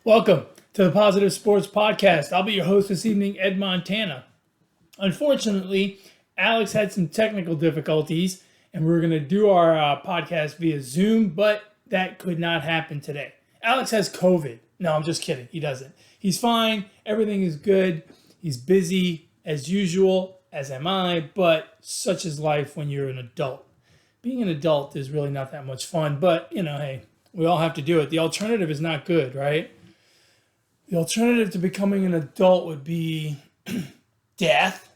Welcome to the Positive Sports Podcast. I'll be your host this evening, Ed Montana. Unfortunately, Alex had some technical difficulties, and we were going to do our podcast via Zoom, but that could not happen today. Alex has COVID. No, I'm just kidding. He doesn't. He's fine. Everything is good. He's busy as usual, as am I, but such is life when you're an adult. Being an adult is really not that much fun, but, hey, we all have to do it. The alternative is not good, right? The alternative to becoming an adult would be death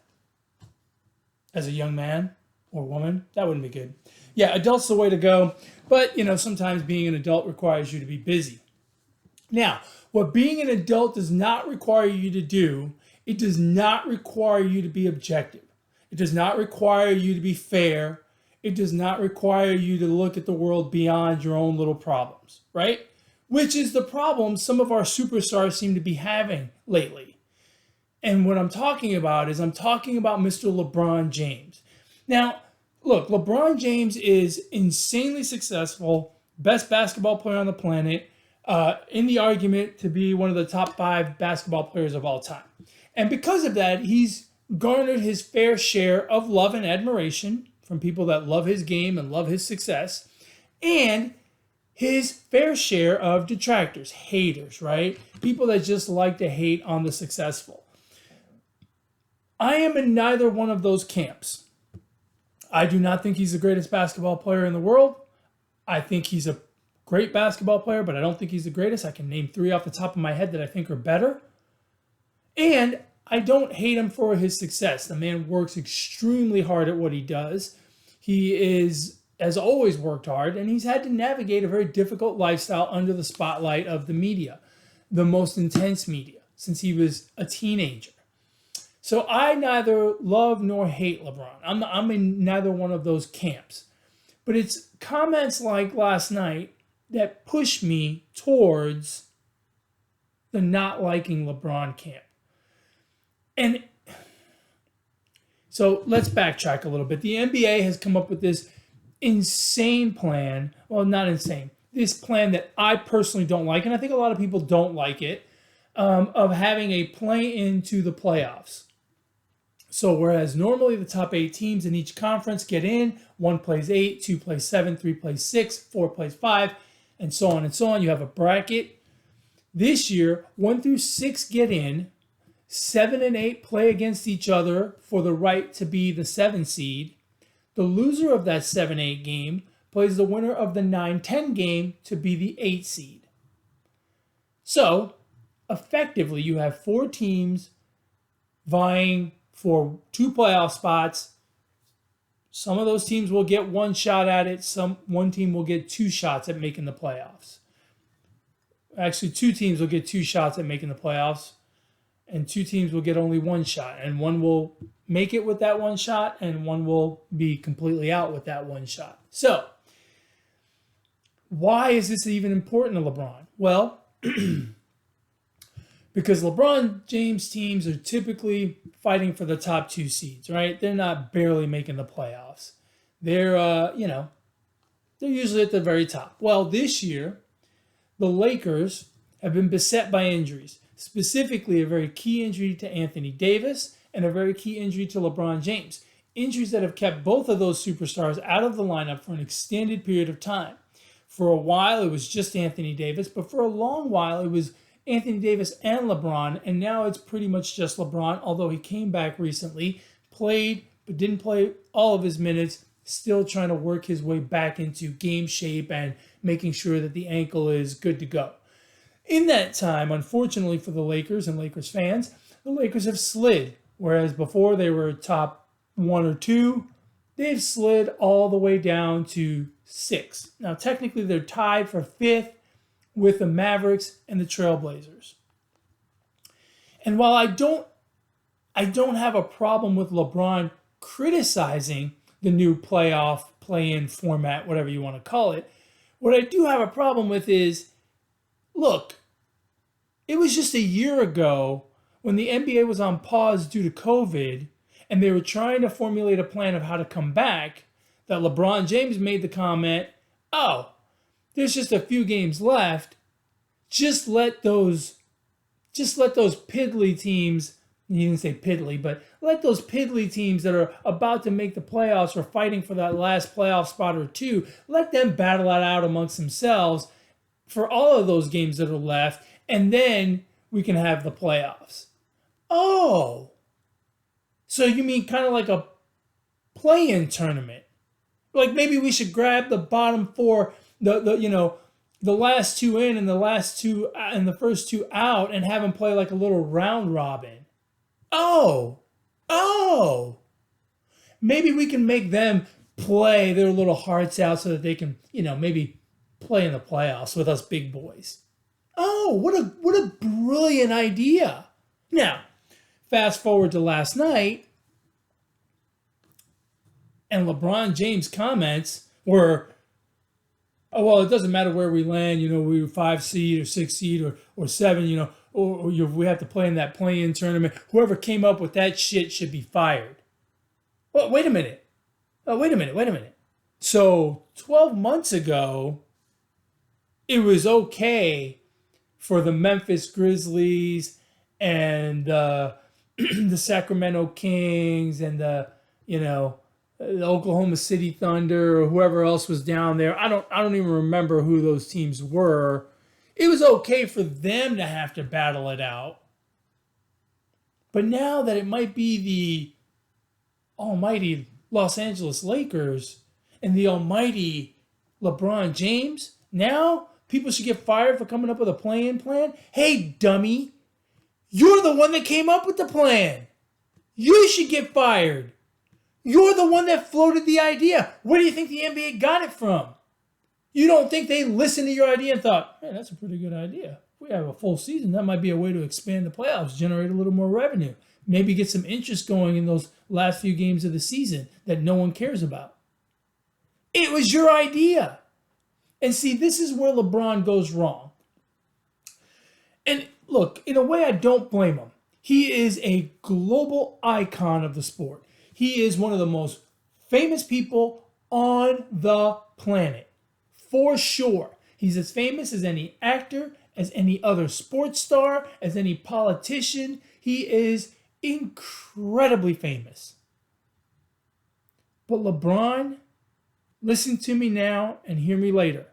as a young man or woman. That wouldn't be good. Yeah, adult's the way to go. But, sometimes being an adult requires you to be busy. Now, what being an adult does not require you to do, it does not require you to be objective. It does not require you to be fair. It does not require you to look at the world beyond your own little problems, right? Which is the problem some of our superstars seem to be having lately. And what I'm talking about is I'm talking about Mr. LeBron James. Now, look, LeBron James is insanely successful, best basketball player on the planet, in the argument to be one of the top 5 basketball players of all time. And because of that, he's garnered his fair share of love and admiration from people that love his game and love his success, and his fair share of detractors, haters, right? People that just like to hate on the successful. I am in neither one of those camps. I do not think he's the greatest basketball player in the world. I think he's a great basketball player, but I don't think he's the greatest. I can name 3 off the top of my head that I think are better. And I don't hate him for his success. The man works extremely hard at what he does. He has always worked hard, and he's had to navigate a very difficult lifestyle under the spotlight of the media, the most intense media, since he was a teenager. So I neither love nor hate LeBron. I'm in neither one of those camps. But it's comments like last night that push me towards the not liking LeBron camp. And so let's backtrack a little bit. The NBA has come up with this insane plan. Well, not insane. This plan that I personally don't like, and I think a lot of people don't like it, of having a play into the playoffs. So whereas normally the top 8 teams in each conference get in, 1 plays 8, 2 plays 7, 3 plays 6, 4 plays 5, and so on and so on. You have a bracket. This year, 1 through 6 get in, 7 and 8 play against each other for the right to be the 7 seed. The loser of that 7-8 game plays the winner of the 9-10 game to be the 8 seed. So, effectively, you have 4 teams vying for 2 playoff spots. Some of those teams will get 1 shot at it. One team will get 2 shots at making the playoffs. Actually, 2 teams will get 2 shots at making the playoffs, and 2 teams will get only 1 shot, and one will make it with that 1 shot, and one will be completely out with that 1 shot. So, why is this even important to LeBron? Well, because LeBron James teams are typically fighting for the top 2 seeds, right? They're not barely making the playoffs. They're usually at the very top. Well, this year, the Lakers have been beset by injuries, specifically a very key injury to Anthony Davis and a very key injury to LeBron James. Injuries that have kept both of those superstars out of the lineup for an extended period of time. For a while, it was just Anthony Davis, but for a long while, it was Anthony Davis and LeBron, and now it's pretty much just LeBron, although he came back recently, played, but didn't play all of his minutes, still trying to work his way back into game shape and making sure that the ankle is good to go. In that time, unfortunately for the Lakers and Lakers fans, the Lakers have slid. Whereas before they were top 1 or 2, they've slid all the way down to 6. Now, technically, they're tied for 5th with the Mavericks and the Trailblazers. And while I don't have a problem with LeBron criticizing the new playoff play-in format, whatever you want to call it, what I do have a problem with is, look, it was just a year ago when the NBA was on pause due to COVID and they were trying to formulate a plan of how to come back, that LeBron James made the comment, oh, there's just a few games left, just let those piddly teams, you didn't say piddly, but let those piddly teams that are about to make the playoffs or fighting for that last playoff spot or two, let them battle it out amongst themselves for all of those games that are left, and then we can have the playoffs. Oh, so you mean kind of like a play-in tournament? Like maybe we should grab the bottom four, the last two in and the last two and the first two out, and have them play like a little round robin. Oh, maybe we can make them play their little hearts out so that they can, maybe play in the playoffs with us big boys. Oh, what a brilliant idea. Now, fast forward to last night, and LeBron James' comments were, oh, well, it doesn't matter where we land, we were 5 seed or 6 seed or 7, or we have to play in that play-in tournament. Whoever came up with that shit should be fired. Well, wait a minute. So 12 months ago, it was okay for the Memphis Grizzlies and the Sacramento Kings and the Oklahoma City Thunder or whoever else was down there. I don't even remember who those teams were. It was okay for them to have to battle it out. But now that it might be the almighty Los Angeles Lakers and the almighty LeBron James, now people should get fired for coming up with a play-in plan? Hey, dummy, you're the one that came up with the plan. You should get fired. You're the one that floated the idea. Where do you think the NBA got it from? You don't think they listened to your idea and thought, hey, that's a pretty good idea. If we have a full season, that might be a way to expand the playoffs, generate a little more revenue, maybe get some interest going in those last few games of the season that no one cares about. It was your idea. And see, this is where LeBron goes wrong. And look, in a way, I don't blame him. He is a global icon of the sport. He is one of the most famous people on the planet. For sure. He's as famous as any actor, as any other sports star, as any politician. He is incredibly famous. But LeBron, listen to me now and hear me later.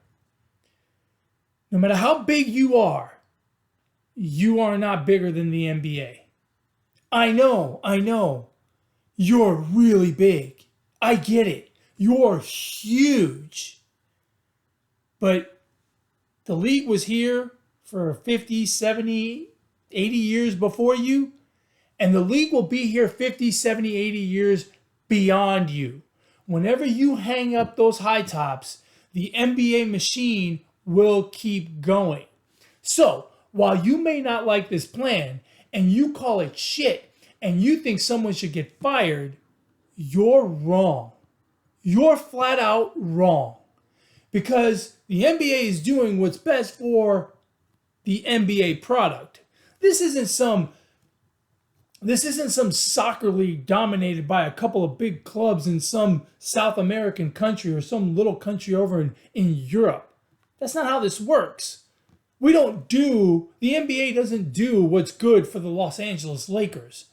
No matter how big you are not bigger than the NBA. I know. You're really big. I get it. You're huge. But the league was here for 50, 70, 80 years before you, and the league will be here 50, 70, 80 years beyond you. Whenever you hang up those high tops, the NBA machine will keep going. So, while you may not like this plan, and you call it shit, and you think someone should get fired, you're wrong. You're flat out wrong. Because the NBA is doing what's best for the NBA product. This isn't some soccer league dominated by a couple of big clubs in some South American country or some little country over in Europe. That's not how this works. The NBA doesn't do what's good for the Los Angeles Lakers.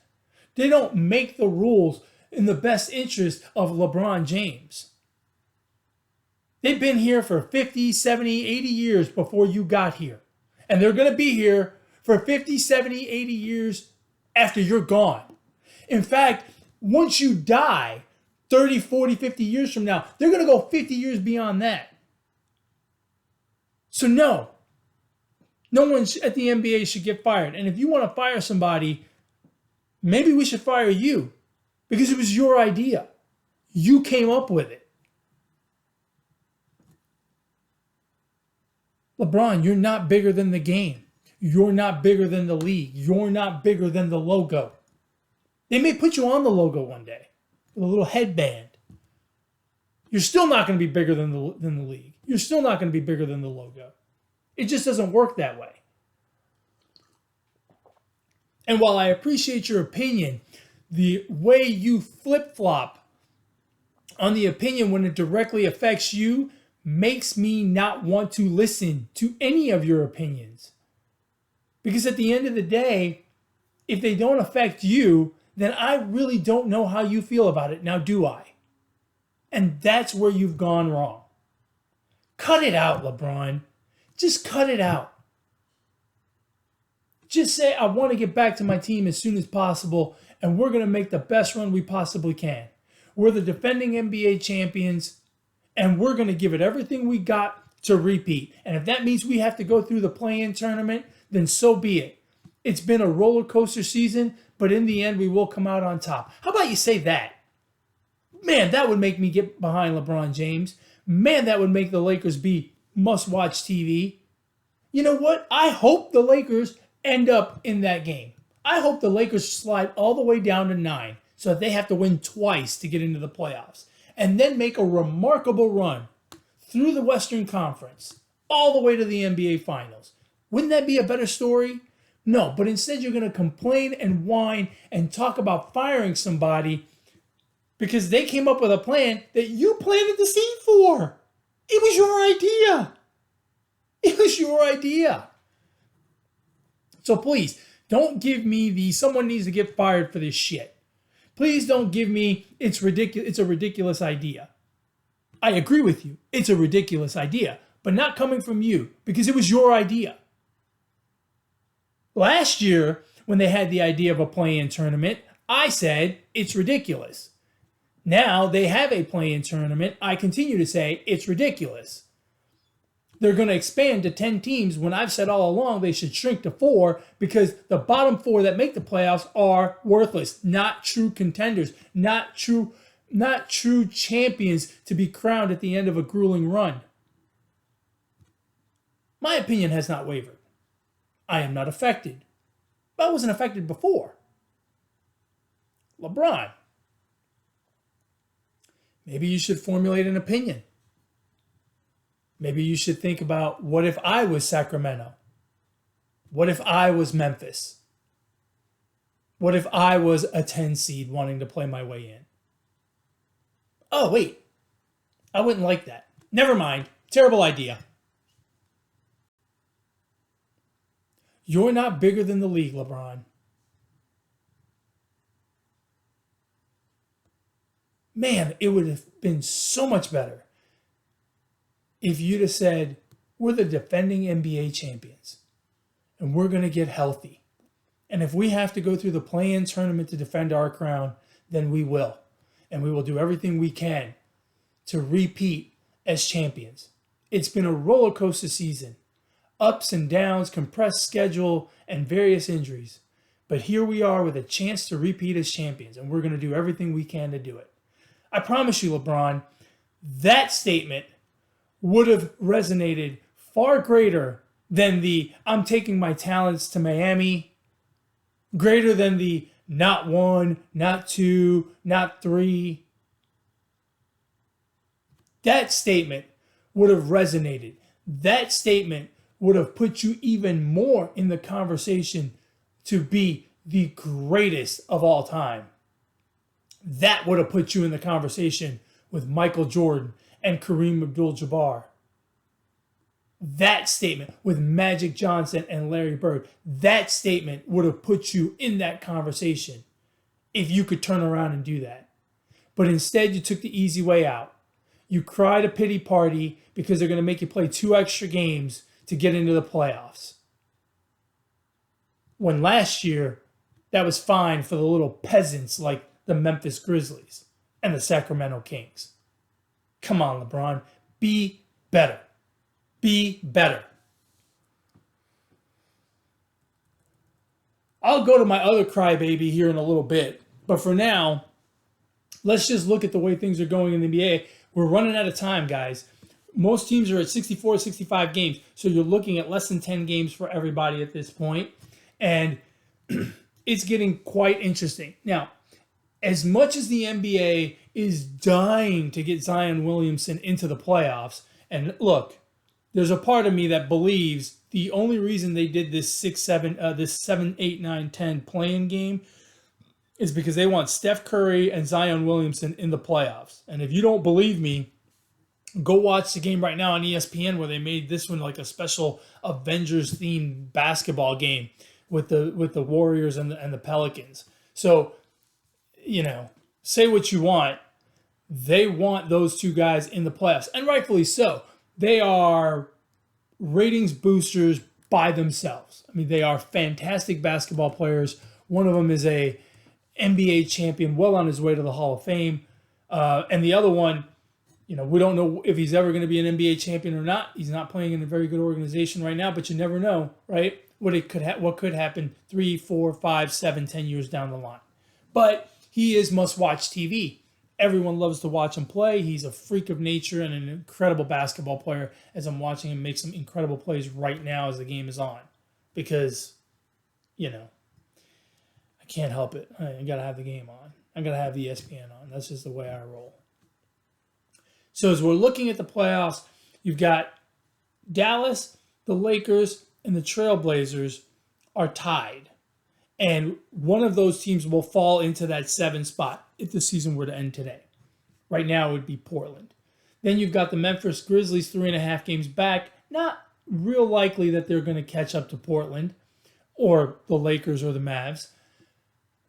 They don't make the rules in the best interest of LeBron James. They've been here for 50, 70, 80 years before you got here. And they're going to be here for 50, 70, 80 years after you're gone. In fact, once you die, 30, 40, 50 years from now, they're going to go 50 years beyond that. So no one at the NBA should get fired. And if you want to fire somebody, maybe we should fire you because it was your idea. You came up with it. LeBron, you're not bigger than the game. You're not bigger than the league. You're not bigger than the logo. They may put you on the logo one day with a little headband. You're still not going to be bigger than the league. You're still not going to be bigger than the logo. It just doesn't work that way. And while I appreciate your opinion, the way you flip-flop on the opinion when it directly affects you makes me not want to listen to any of your opinions. Because at the end of the day, if they don't affect you, then I really don't know how you feel about it. Now, do I? And that's where you've gone wrong. Cut it out, LeBron. Just cut it out. Just say, I want to get back to my team as soon as possible, and we're going to make the best run we possibly can. We're the defending NBA champions, and we're going to give it everything we got to repeat. And if that means we have to go through the play-in tournament, then so be it. It's been a roller coaster season, but in the end, we will come out on top. How about you say that? Man, that would make me get behind LeBron James. Man, that would make the Lakers be must-watch TV. You know what? I hope the Lakers end up in that game. I hope the Lakers slide all the way down to 9 so that they have to win twice to get into the playoffs. And then make a remarkable run through the Western Conference all the way to the NBA Finals. Wouldn't that be a better story? No, but instead you're going to complain and whine and talk about firing somebody because they came up with a plan that you planted the seed for. It was your idea. It was your idea. So please, don't give me the someone needs to get fired for this shit. Please don't give me it's ridiculous. It's a ridiculous idea. I agree with you. It's a ridiculous idea, but not coming from you because it was your idea. Last year, when they had the idea of a play-in tournament, I said it's ridiculous. Now they have a play-in tournament. I continue to say it's ridiculous. They're going to expand to 10 teams when I've said all along they should shrink to 4 because the bottom 4 that make the playoffs are worthless, not true contenders, not true champions to be crowned at the end of a grueling run. My opinion has not wavered. I am not affected. But I wasn't affected before. LeBron. Maybe you should formulate an opinion. Maybe you should think about, what if I was Sacramento? What if I was Memphis? What if I was a 10 seed wanting to play my way in? Oh, wait. I wouldn't like that. Never mind. Terrible idea. You're not bigger than the league, LeBron. Man, it would have been so much better if you'd have said, we're the defending NBA champions, and we're going to get healthy. And if we have to go through the play-in tournament to defend our crown, then we will. And we will do everything we can to repeat as champions. It's been a roller coaster season. Ups and downs, compressed schedule, and various injuries. But here we are with a chance to repeat as champions, and we're going to do everything we can to do it. I promise you, LeBron, that statement would have resonated far greater than the I'm taking my talents to Miami, greater than the not 1, not 2, not 3. That statement would have resonated. That statement would have put you even more in the conversation to be the greatest of all time. That would have put you in the conversation with Michael Jordan and Kareem Abdul-Jabbar. That statement with Magic Johnson and Larry Bird. That statement would have put you in that conversation if you could turn around and do that. But instead, you took the easy way out. You cried a pity party because they're going to make you play 2 extra games to get into the playoffs. When last year, that was fine for the little peasants like the Memphis Grizzlies and the Sacramento Kings. Come on, LeBron. Be better. Be better. I'll go to my other crybaby here in a little bit. But for now, let's just look at the way things are going in the NBA. We're running out of time, guys. Most teams are at 64, 65 games. So you're looking at less than 10 games for everybody at this point. And it's getting quite interesting. Now, as much as the NBA is dying to get Zion Williamson into the playoffs, and look, there's a part of me that believes the only reason they did this 7, 8, 9, 10 playing game is because they want Steph Curry and Zion Williamson in the playoffs. And if you don't believe me, Go watch the game right now on ESPN where they made this one like a special Avengers themed basketball game with the Warriors and the Pelicans. So, say what you want. They want those two guys in the playoffs, and rightfully so. They are ratings boosters by themselves. I mean, they are fantastic basketball players. One of them is a NBA champion, well on his way to the Hall of Fame, and the other one, we don't know if he's ever going to be an NBA champion or not. He's not playing in a very good organization right now, but you never know, right? What could happen 3, 4, 5, 7, 10 years down the line. But he is must-watch TV. Everyone loves to watch him play. He's a freak of nature and an incredible basketball player, as I'm watching him make some incredible plays right now as the game is on. Because, I can't help it. I got to have the game on. I got to have the ESPN on. That's just the way I roll. So as we're looking at the playoffs, you've got Dallas, the Lakers, and the Trailblazers are tied. And one of those teams will fall into that 7 spot if the season were to end today. Right now it would be Portland. Then you've got the Memphis Grizzlies 3.5 games back. Not real likely that they're going to catch up to Portland or the Lakers or the Mavs.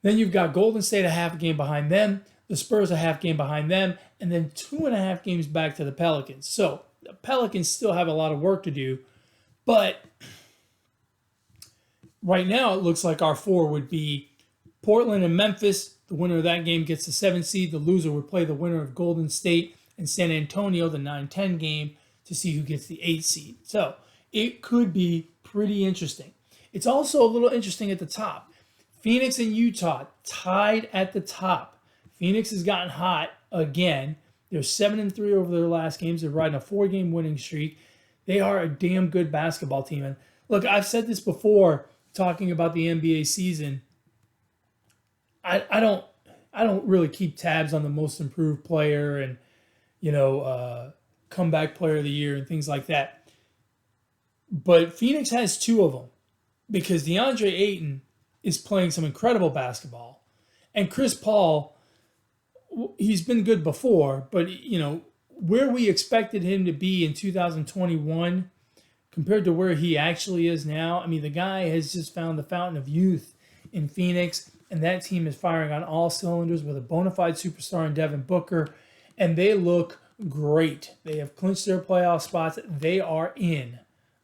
Then you've got Golden State a half a game behind them, the Spurs a half game behind them, and then 2.5 games back to the Pelicans. So the Pelicans still have a lot of work to do, but right now it looks like our 4 would be Portland and Memphis. The winner of that game gets the 7th seed. The loser would play the winner of Golden State and San Antonio, the 9-10 game, to see who gets the 8th seed. So it could be pretty interesting. It's also a little interesting at the top. Phoenix and Utah tied at the top. Phoenix has gotten hot again. They're 7-3 over their last games. They're riding a 4-game winning streak. They are a damn good basketball team. And look, I've said this before, talking about the NBA season. I don't really keep tabs on the most improved player and comeback player of the year and things like that. But Phoenix has 2 of them because DeAndre Ayton is playing some incredible basketball, and Chris Paul, he's been good before, but where we expected him to be in 2021 compared to where he actually is now. I mean, the guy has just found the fountain of youth in Phoenix, and that team is firing on all cylinders with a bona fide superstar in Devin Booker, and they look great. They have clinched their playoff spots. They are in,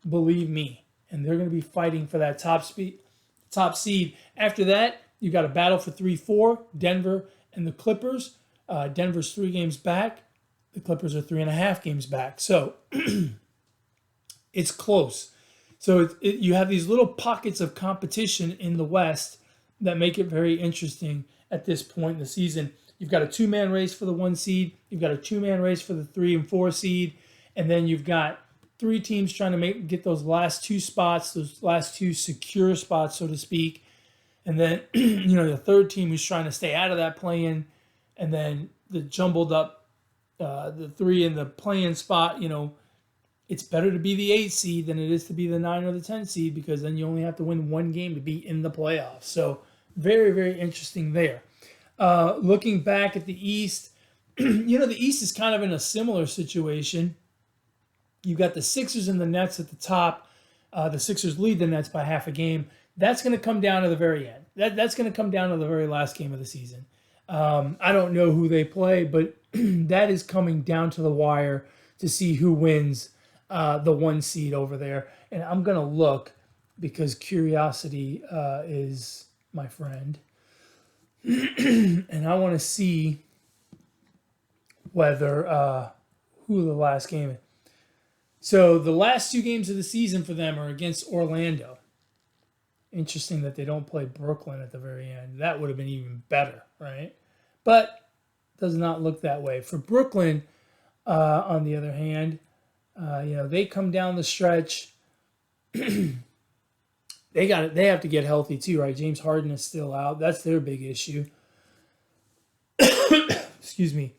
believe me, and they're going to be fighting for that top seed. After that, you got a battle for 3-4, Denver and the Clippers. Denver's 3 games back. The Clippers are 3.5 games back. So it's close. So you have these little pockets of competition in the West that make it very interesting at this point in the season. You've got a 2-man race for the 1 seed. You've got a 2-man race for the 3 and 4 seed. And then you've got 3 teams trying to get those last 2 spots, those last 2 secure spots, so to speak. And then, the 3rd team who's trying to stay out of that play-in. And then the jumbled up, the 3 in the play-in spot, it's better to be the 8 seed than it is to be the 9 or the 10 seed because then you only have to win 1 game to be in the playoffs. So very, very interesting there. Looking back at the East, the East is kind of in a similar situation. You've got the Sixers and the Nets at the top. The Sixers lead the Nets by half a game. That's going to come down to the very end. That's going to come down to the very last game of the season. I don't know who they play, but that is coming down to the wire to see who wins the 1 seed over there. And I'm going to look because curiosity is my friend. And I want to see whether who the last game is. So the last 2 games of the season for them are against Orlando. Interesting that they don't play Brooklyn at the very end. That would have been even better, right? But does not look that way. For Brooklyn, on the other hand, they come down the stretch. They have to get healthy too, right? James Harden is still out. That's their big issue. Excuse me.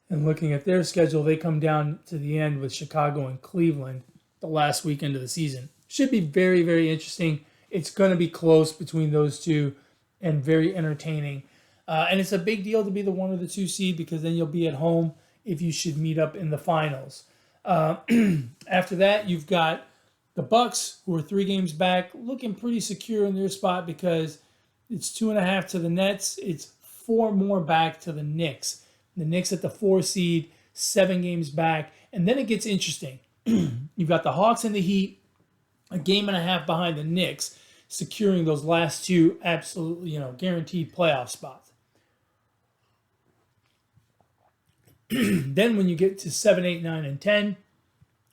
And looking at their schedule, they come down to the end with Chicago and Cleveland the last weekend of the season. Should be very, very interesting. It's going to be close between those 2 and very entertaining. And it's a big deal to be the 1 or the 2 seed because then you'll be at home if you should meet up in the finals. After that, you've got the Bucks, who are 3 games back, looking pretty secure in their spot because it's 2.5 to the Nets. It's 4 more back to the Knicks. The Knicks at the 4 seed, 7 games back. And then it gets interesting. You've got the Hawks and the Heat, a game and a half behind the Knicks, securing those last 2 absolutely, guaranteed playoff spots. Then when you get to 7, 8, 9, and 10,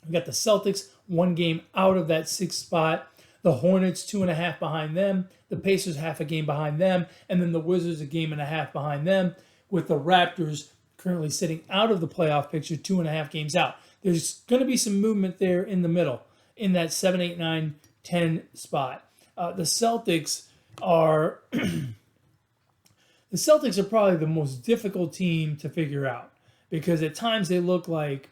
you got the Celtics 1 game out of that 6th spot. The Hornets 2.5 behind them. The Pacers half a game behind them. And then the Wizards a game and a half behind them, with the Raptors currently sitting out of the playoff picture 2.5 games out. There's going to be some movement there in the middle, in that 7, 8, 9, 10 spot. The Celtics are probably the most difficult team to figure out, because at times they look like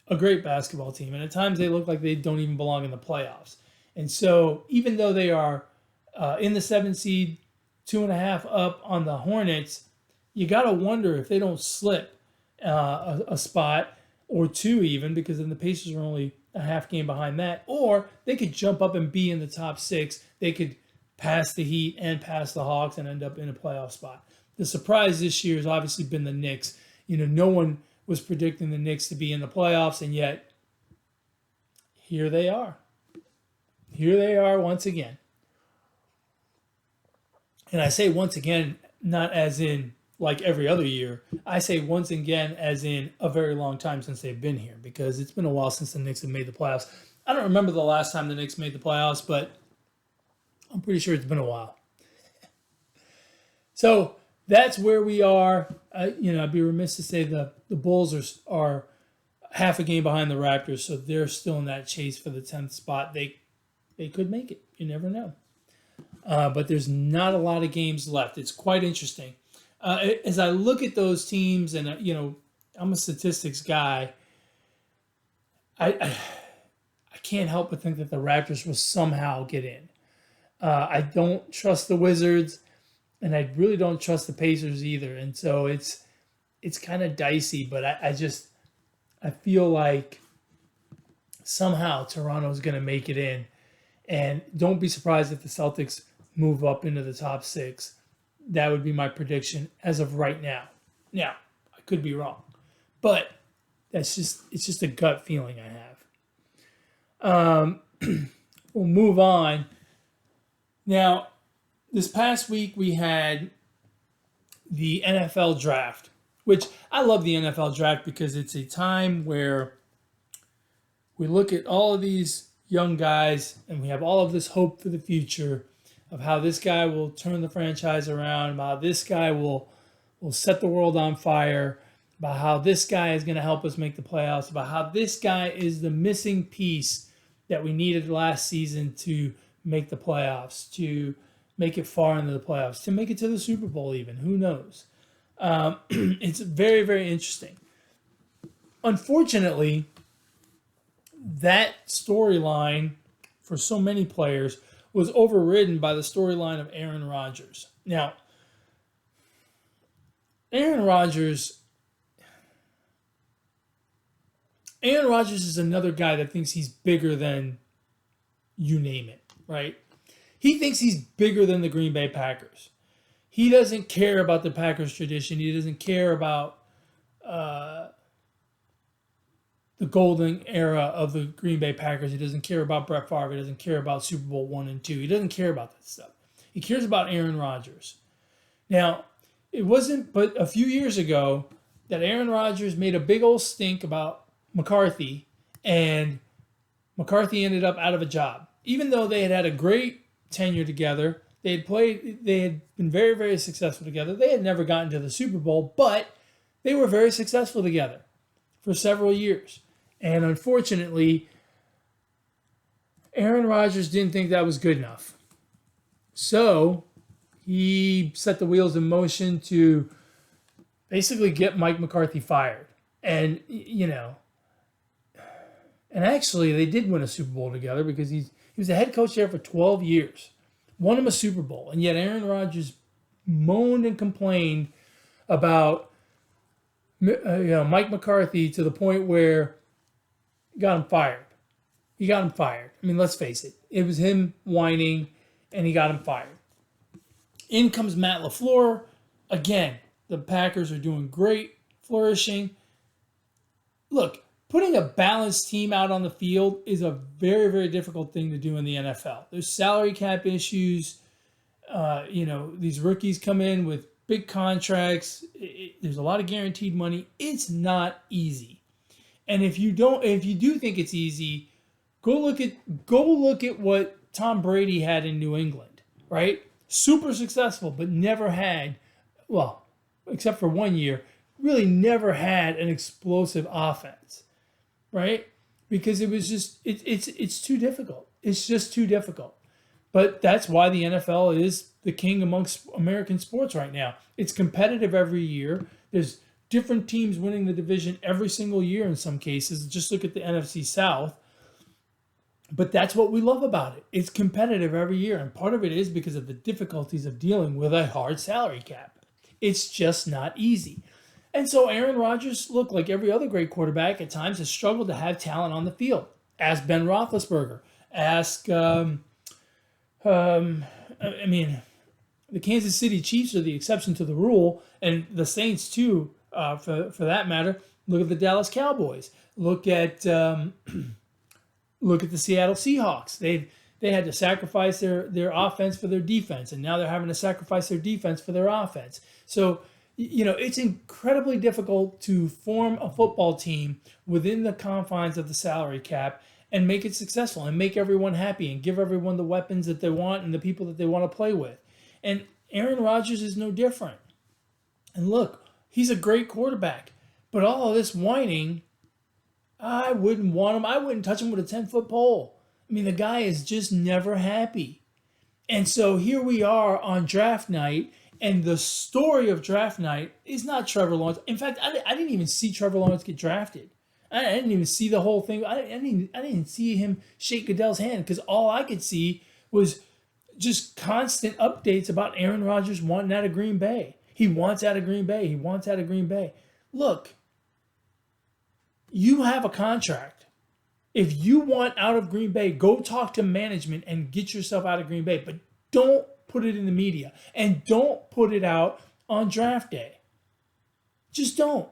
a great basketball team, and at times they look like they don't even belong in the playoffs. And so even though they are in the 7th seed, 2.5 up on the Hornets, you got to wonder if they don't slip a spot or 2 even, because then the Pacers are only a half game behind that, or they could jump up and be in the top 6. They could pass the Heat and pass the Hawks and end up in a playoff spot. The surprise this year has obviously been the Knicks. No one was predicting the Knicks to be in the playoffs, and yet here they are. Here they are once again. And I say once again, not as in like every other year. I say once again as in a very long time since they've been here, because it's been a while since the Knicks have made the playoffs. I don't remember the last time the Knicks made the playoffs, but I'm pretty sure it's been a while. So that's where we are. I'd be remiss to say the Bulls are half a game behind the Raptors, so they're still in that chase for the 10th spot. They could make it. You never know. But there's not a lot of games left. It's quite interesting. As I look at those teams, and I'm a statistics guy, I can't help but think that the Raptors will somehow get in. I don't trust the Wizards, and I really don't trust the Pacers either. And so it's kind of dicey, but I feel like somehow Toronto's going to make it in. And don't be surprised if the Celtics move up into the top 6. That would be my prediction as of right now. Now, I could be wrong, but it's just a gut feeling I have. We'll move on. Now, this past week we had the NFL draft, which I love the NFL draft because it's a time where we look at all of these young guys and we have all of this hope for the future of how this guy will turn the franchise around, about how this guy will set the world on fire, about how this guy is going to help us make the playoffs, about how this guy is the missing piece that we needed last season to make the playoffs, to make it far into the playoffs, to make it to the Super Bowl even. Who knows? It's very, very interesting. Unfortunately, that storyline for so many players was overridden by the storyline of Aaron Rodgers. Now, Aaron Rodgers is another guy that thinks he's bigger than you name it, right? He thinks he's bigger than the Green Bay Packers. He doesn't care about the Packers tradition. He doesn't care about the golden era of the Green Bay Packers. He doesn't care about Brett Favre. He doesn't care about Super Bowl 1 and 2. He doesn't care about that stuff. He cares about Aaron Rodgers. Now, it wasn't but a few years ago that Aaron Rodgers made a big old stink about McCarthy, and McCarthy ended up out of a job. Even though they had had a great tenure together, they had been very, very successful together. They had never gotten to the Super Bowl, but they were very successful together for several years. And unfortunately, Aaron Rodgers didn't think that was good enough. So he set the wheels in motion to basically get Mike McCarthy fired. And, and actually they did win a Super Bowl together because he was the head coach there for 12 years. Won him a Super Bowl. And yet Aaron Rodgers moaned and complained about Mike McCarthy to the point where he got him fired. He got him fired. I mean, let's face it. It was him whining, and he got him fired. In comes Matt LaFleur. Again, the Packers are doing great, flourishing. Look, putting a balanced team out on the field is a very, very difficult thing to do in the NFL. There's salary cap issues. These rookies come in with big contracts. There's a lot of guaranteed money. It's not easy. And if you do think it's easy, go look at what Tom Brady had in New England, right? Super successful, but never had, well, except for 1 year, really never had an explosive offense, right? Because it was just it's too difficult. It's just too difficult. But that's why the NFL is the king amongst American sports right now. It's competitive every year. There's different teams winning the division every single year in some cases. Just look at the NFC South. But that's what we love about it. It's competitive every year. And part of it is because of the difficulties of dealing with a hard salary cap. It's just not easy. And so Aaron Rodgers, look, like every other great quarterback, at times has struggled to have talent on the field. Ask Ben Roethlisberger. Ask, the Kansas City Chiefs are the exception to the rule, and the Saints too, for that matter. Look at the Dallas Cowboys. Look at the Seattle Seahawks. They had to sacrifice their offense for their defense, and now they're having to sacrifice their defense for their offense. So, it's incredibly difficult to form a football team within the confines of the salary cap and make it successful and make everyone happy and give everyone the weapons that they want and the people that they want to play with. And Aaron Rodgers is no different. And look, he's a great quarterback, but all of this whining, I wouldn't want him. I wouldn't touch him with a 10-foot pole. I mean, the guy is just never happy. And so here we are on draft night, and the story of draft night is not Trevor Lawrence. In fact, I didn't even see Trevor Lawrence get drafted. I didn't even see the whole thing. I didn't see him shake Goodell's hand because all I could see was just constant updates about Aaron Rodgers wanting out of Green Bay. He wants out of Green Bay. He wants out of Green Bay. Look, you have a contract. If you want out of Green Bay, go talk to management and get yourself out of Green Bay. But don't put it in the media. And don't put it out on draft day. Just don't.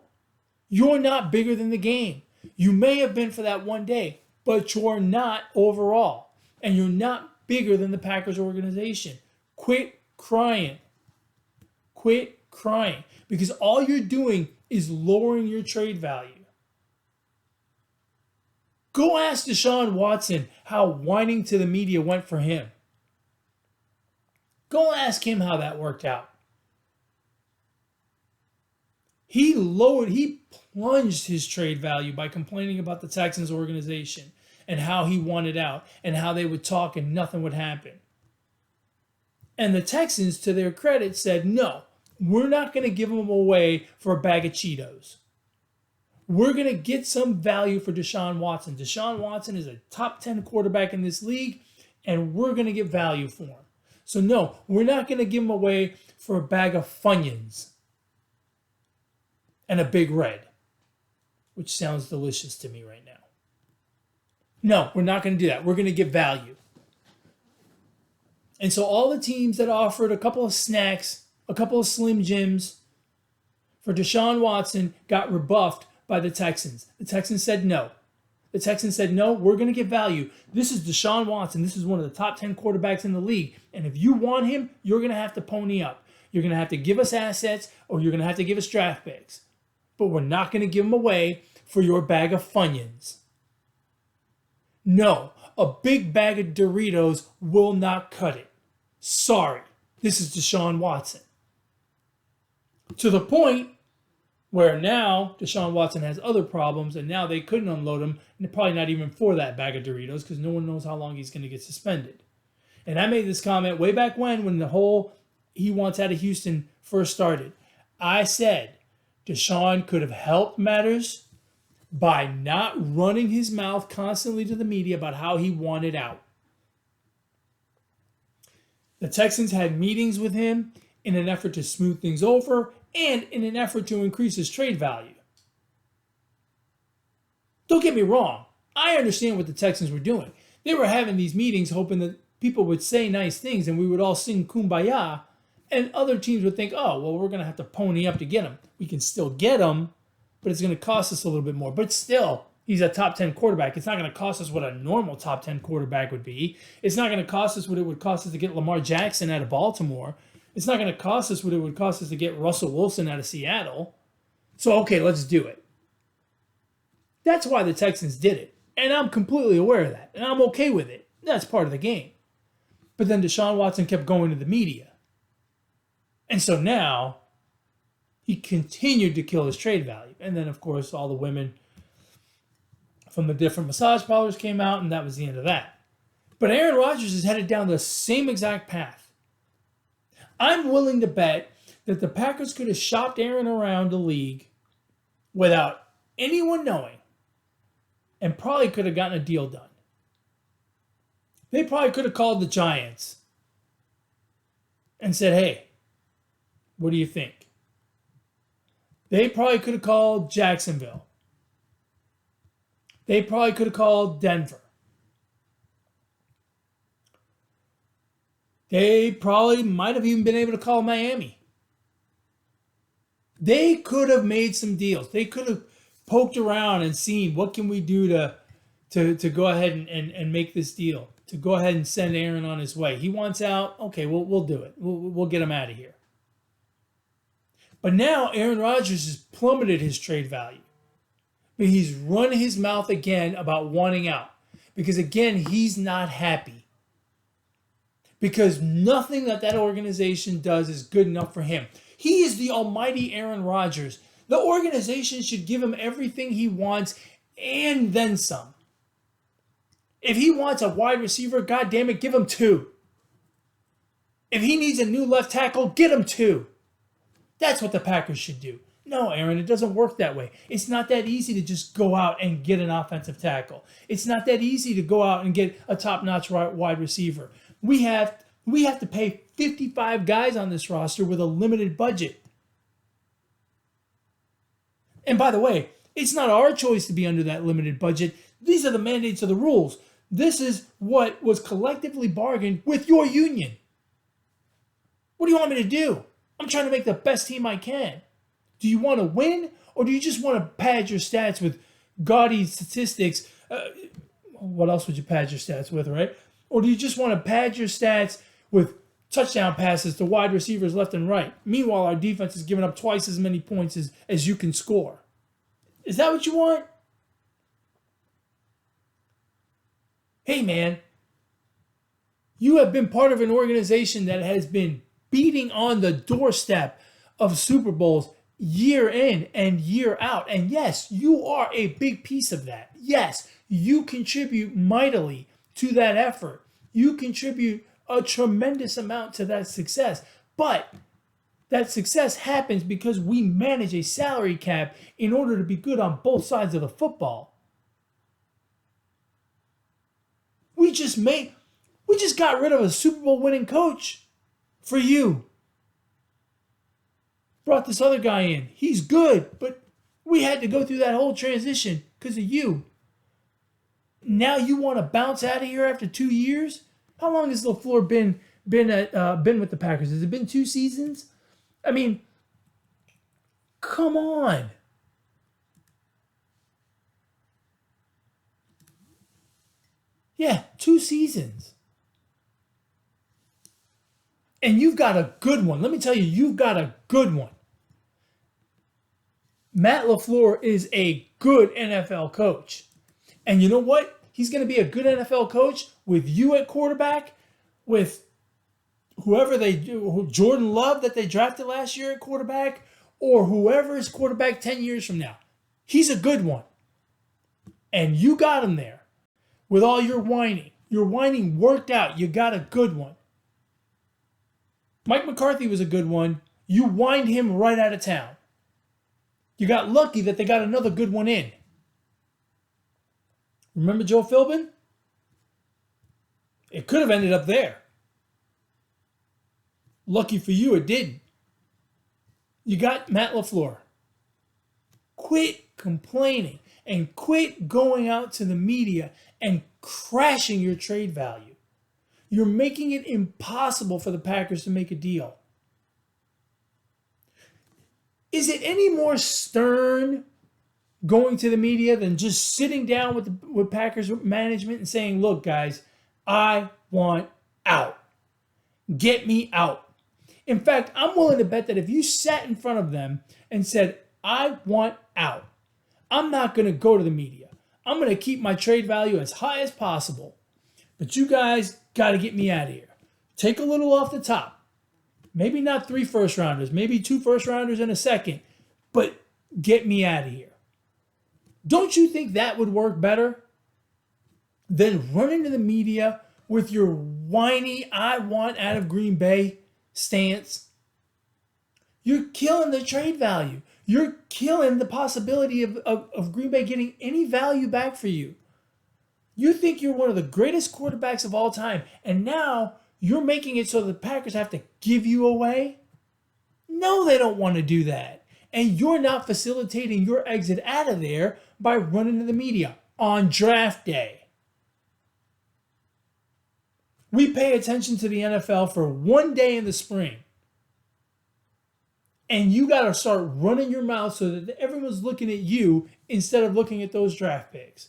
You're not bigger than the game. You may have been for that one day, but you're not overall. And you're not bigger than the Packers organization. Quit crying. Quit crying. Because all you're doing is lowering your trade value. Go ask Deshaun Watson how whining to the media went for him. Go ask him how that worked out. He plunged his trade value by complaining about the Texans organization and how he wanted out and how they would talk and nothing would happen. And the Texans, to their credit, said, no, we're not going to give him away for a bag of Cheetos. We're going to get some value for Deshaun Watson. Deshaun Watson is a top 10 quarterback in this league, and we're going to get value for him. So no, we're not going to give him away for a bag of Funyuns and a Big Red, which sounds delicious to me right now. No, we're not going to do that. We're going to get value. And so all the teams that offered a couple of snacks, a couple of Slim Jims for Deshaun Watson got rebuffed by the Texans. The Texans said no. The Texans said, no, we're going to get value. This is Deshaun Watson. This is one of the top 10 quarterbacks in the league. And if you want him, you're going to have to pony up. You're going to have to give us assets or you're going to have to give us draft picks. But we're not going to give them away for your bag of Funyuns. No, a big bag of Doritos will not cut it. Sorry, this is Deshaun Watson. To the point where now Deshaun Watson has other problems, and now they couldn't unload him, and probably not even for that bag of Doritos, because no one knows how long he's going to get suspended. And I made this comment way back when the whole he wants out of Houston first started. I said Deshaun could have helped matters by not running his mouth constantly to the media about how he wanted out. The Texans had meetings with him in an effort to smooth things over and in an effort to increase his trade value. Don't get me wrong. I understand what the Texans were doing. They were having these meetings hoping that people would say nice things and we would all sing Kumbaya. And other teams would think, oh, well, we're going to have to pony up to get him. We can still get him, but it's going to cost us a little bit more. But still, he's a top 10 quarterback. It's not going to cost us what a normal top 10 quarterback would be. It's not going to cost us what it would cost us to get Lamar Jackson out of Baltimore. It's not going to cost us what it would cost us to get Russell Wilson out of Seattle. So, okay, let's do it. That's why the Texans did it. And I'm completely aware of that. And I'm okay with it. That's part of the game. But then Deshaun Watson kept going to the media. And so now he continued to kill his trade value. And then, of course, all the women from the different massage parlors came out, and that was the end of that. But Aaron Rodgers is headed down the same exact path. I'm willing to bet that the Packers could have shopped Aaron around the league without anyone knowing and probably could have gotten a deal done. They probably could have called the Giants and said, hey, what do you think? They probably could have called Jacksonville. They probably could have called Denver. They probably might have even been able to call Miami. They could have made some deals. They could have poked around and seen what can we do to go ahead and make this deal, to go ahead and send Aaron on his way. He wants out. Okay, we'll do it. We'll get him out of here. But now Aaron Rodgers has plummeted his trade value. But he's run his mouth again about wanting out. Because again, he's not happy. Because nothing that organization does is good enough for him. He is the almighty Aaron Rodgers. The organization should give him everything he wants and then some. If he wants a wide receiver, God damn it, give him 2. If he needs a new left tackle, get him 2. That's what the Packers should do. No, Aaron, it doesn't work that way. It's not that easy to just go out and get an offensive tackle. It's not that easy to go out and get a top-notch wide receiver. We have to pay 55 guys on this roster with a limited budget. And by the way, it's not our choice to be under that limited budget. These are the mandates of the rules. This is what was collectively bargained with your union. What do you want me to do? I'm trying to make the best team I can. Do you want to win, or do you just want to pad your stats with gaudy statistics? What else would you pad your stats with, right? Or do you just want to pad your stats with touchdown passes to wide receivers left and right? Meanwhile, our defense is giving up twice as many points as you can score. Is that what you want? Hey, man, you have been part of an organization that has been beating on the doorstep of Super Bowls year in and year out. And yes, you are a big piece of that. Yes, you contribute mightily to that effort. You contribute a tremendous amount to that success. But that success happens because we manage a salary cap in order to be good on both sides of the football. We just got rid of a Super Bowl winning coach for you. Brought this other guy in. He's good, but we had to go through that whole transition because of you. Now you want to bounce out of here after 2 years? How long has LaFleur been with the Packers? Has it been 2 seasons? I mean, come on. Yeah, 2 seasons. And you've got a good one. Let me tell you, you've got a good one. Matt LaFleur is a good NFL coach. And you know what? He's going to be a good NFL coach with you at quarterback, with whoever they do, Jordan Love that they drafted last year at quarterback, or whoever is quarterback 10 years from now. He's a good one. And you got him there with all your whining. Your whining worked out. You got a good one. Mike McCarthy was a good one. You whined him right out of town. You got lucky that they got another good one in. Remember Joe Philbin? It could have ended up there. Lucky for you, it didn't. You got Matt LaFleur. Quit complaining and quit going out to the media and crashing your trade value. You're making it impossible for the Packers to make a deal. Is it any more stern going to the media than just sitting down with Packers management and saying, look, guys, I want out. Get me out. In fact, I'm willing to bet that if you sat in front of them and said, I want out, I'm not going to go to the media. I'm going to keep my trade value as high as possible. But you guys got to get me out of here. Take a little off the top. Maybe not 3 first-rounders, maybe 2 first-rounders and a second, but get me out of here. Don't you think that would work better than running to the media with your whiny, I want out of Green Bay stance? You're killing the trade value. You're killing the possibility of Green Bay getting any value back for you. You think you're one of the greatest quarterbacks of all time, and now you're making it so the Packers have to give you away? No, they don't want to do that. And you're not facilitating your exit out of there by running to the media on draft day. We pay attention to the NFL for one day in the spring. And you got to start running your mouth so that everyone's looking at you instead of looking at those draft picks.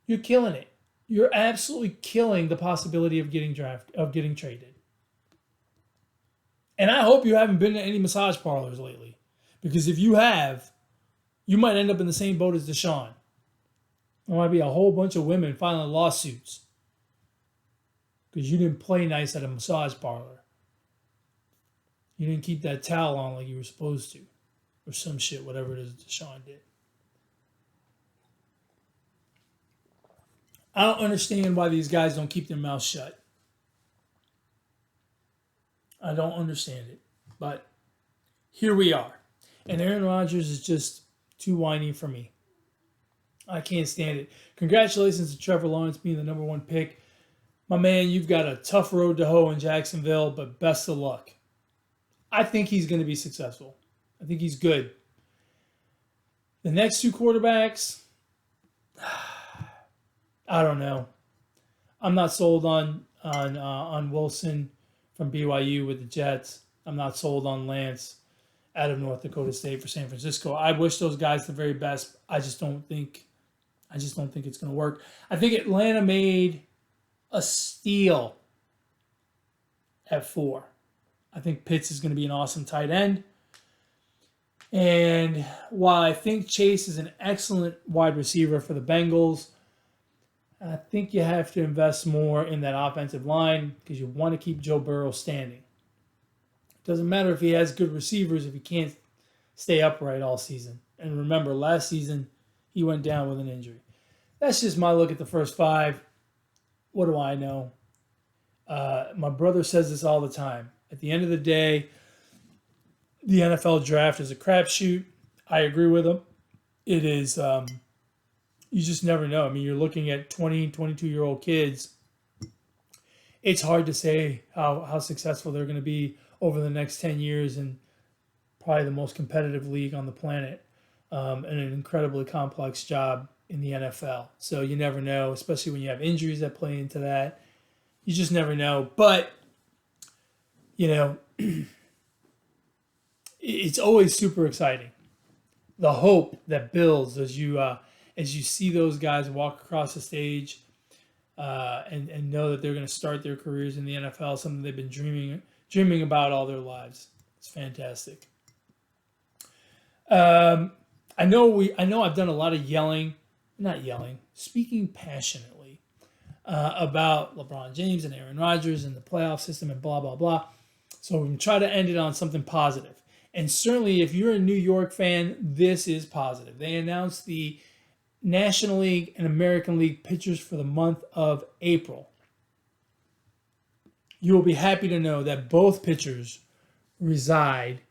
You're killing it. You're absolutely killing the possibility of getting traded. And I hope you haven't been to any massage parlors lately. Because if you have, you might end up in the same boat as Deshaun. There might be a whole bunch of women filing lawsuits because you didn't play nice at a massage parlor. You didn't keep that towel on like you were supposed to. Or some shit, whatever it is Deshaun did. I don't understand why these guys don't keep their mouths shut. I don't understand it. But here we are. And Aaron Rodgers is just too whiny for me. I can't stand it. Congratulations to Trevor Lawrence being the number 1 pick. My man, you've got a tough road to hoe in Jacksonville, but best of luck. I think he's going to be successful. I think he's good. The next 2 quarterbacks, I don't know. I'm not sold on Wilson from BYU with the Jets. I'm not sold on Lance out of North Dakota State for San Francisco. I wish those guys the very best. I just don't think it's going to work. I think Atlanta made a steal at 4. I think Pitts is going to be an awesome tight end. And while I think Chase is an excellent wide receiver for the Bengals, I think you have to invest more in that offensive line because you want to keep Joe Burrow standing. It doesn't matter if he has good receivers if he can't stay upright all season. And remember, last season, he went down with an injury. That's just my look at the first 5. What do I know? My brother says this all the time. At the end of the day, the NFL draft is a crapshoot. I agree with him. It is, you just never know. I mean, you're looking at 20, 22-year-old kids. It's hard to say how successful they're going to be over the next 10 years in probably the most competitive league on the planet and an incredibly complex job in the NFL. So you never know, especially when you have injuries that play into that. You just never know. But you know, it's always super exciting. The hope that builds as you see those guys walk across the stage and know that they're going to start their careers in the NFL, something they've been dreaming about all their lives. It's fantastic. I know I've done a lot of speaking passionately about LeBron James and Aaron Rodgers and the playoff system and blah, blah, blah. So we're going to try to end it on something positive. And certainly if you're a New York fan, this is positive. They announced the National League and American League pitchers for the month of April. You will be happy to know that both pitchers reside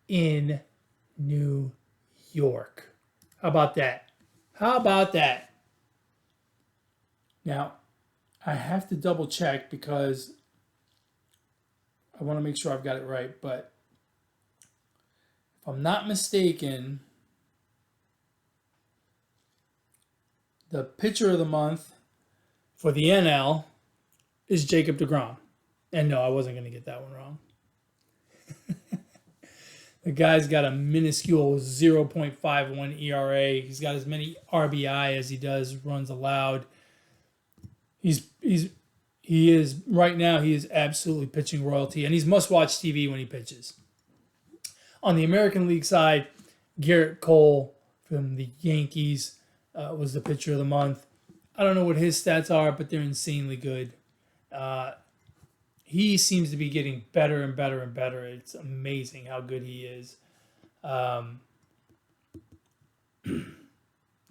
in New York. How about that? Now, I have to double check because I want to make sure I've got it right, but if I'm not mistaken, The pitcher of the month for the NL is Jacob Degrom. And no, I wasn't going to get that one wrong. The guy's got a minuscule 0.51 ERA. He's got as many RBI as he does runs allowed. He is right now. He is absolutely pitching royalty, and he's must-watch TV when he pitches. On the American League side, Garrett Cole from the Yankees was the pitcher of the month. I don't know what his stats are, but they're insanely good. He seems to be getting better and better and better. It's amazing how good he is.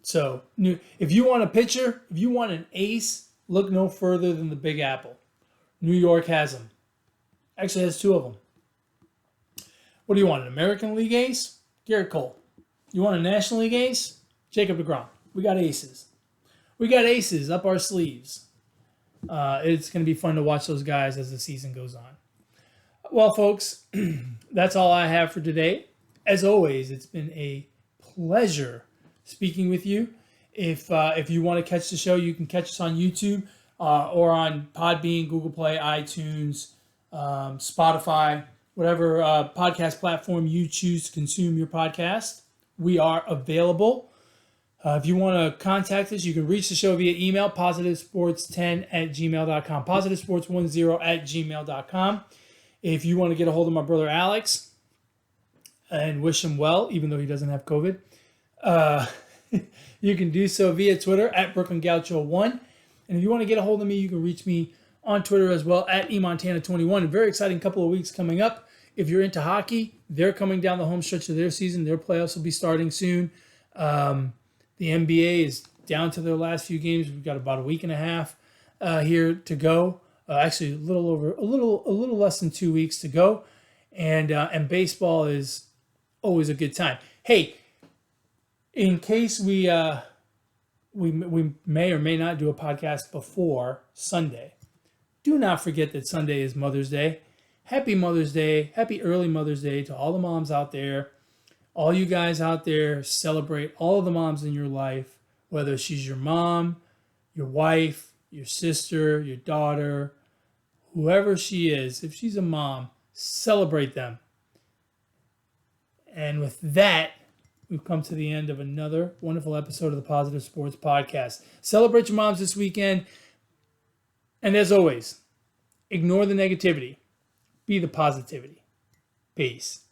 So, if you want a pitcher, if you want an ace, look no further than the Big Apple. New York has them. Actually has two of them. What do you want, an American League ace? Garrett Cole. You want a National League ace? Jacob Degrom. We got aces. We got aces up our sleeves. It's going to be fun to watch those guys as the season goes on. Well, folks, that's all I have for today. As always, it's been a pleasure speaking with you. If you want to catch the show, you can catch us on YouTube or on Podbean, Google Play, iTunes, Spotify, whatever podcast platform you choose to consume your podcast. We are available. If you want to contact us, you can reach the show via email, positivesports10@gmail.com, positivesports10@gmail.com. If you want to get a hold of my brother Alex and wish him well, even though he doesn't have COVID, you can do so via Twitter at BrooklynGaucho1. And if you want to get a hold of me, you can reach me on Twitter as well at eMontana21. A very exciting couple of weeks coming up. If you're into hockey, they're coming down the home stretch of their season. Their playoffs will be starting soon. The NBA is down to their last few games. We've got about a week and a half here to go. Actually, a little less than 2 weeks to go. And baseball is always a good time. Hey, in case we may or may not do a podcast before Sunday, do not forget that Sunday is Mother's Day. Happy Mother's Day. Happy early Mother's Day to all the moms out there. All you guys out there, celebrate all of the moms in your life, whether she's your mom, your wife, your sister, your daughter, whoever she is. If she's a mom, celebrate them. And with that, we've come to the end of another wonderful episode of the Positive Sports Podcast. Celebrate your moms this weekend. And as always, ignore the negativity. Be the positivity. Peace.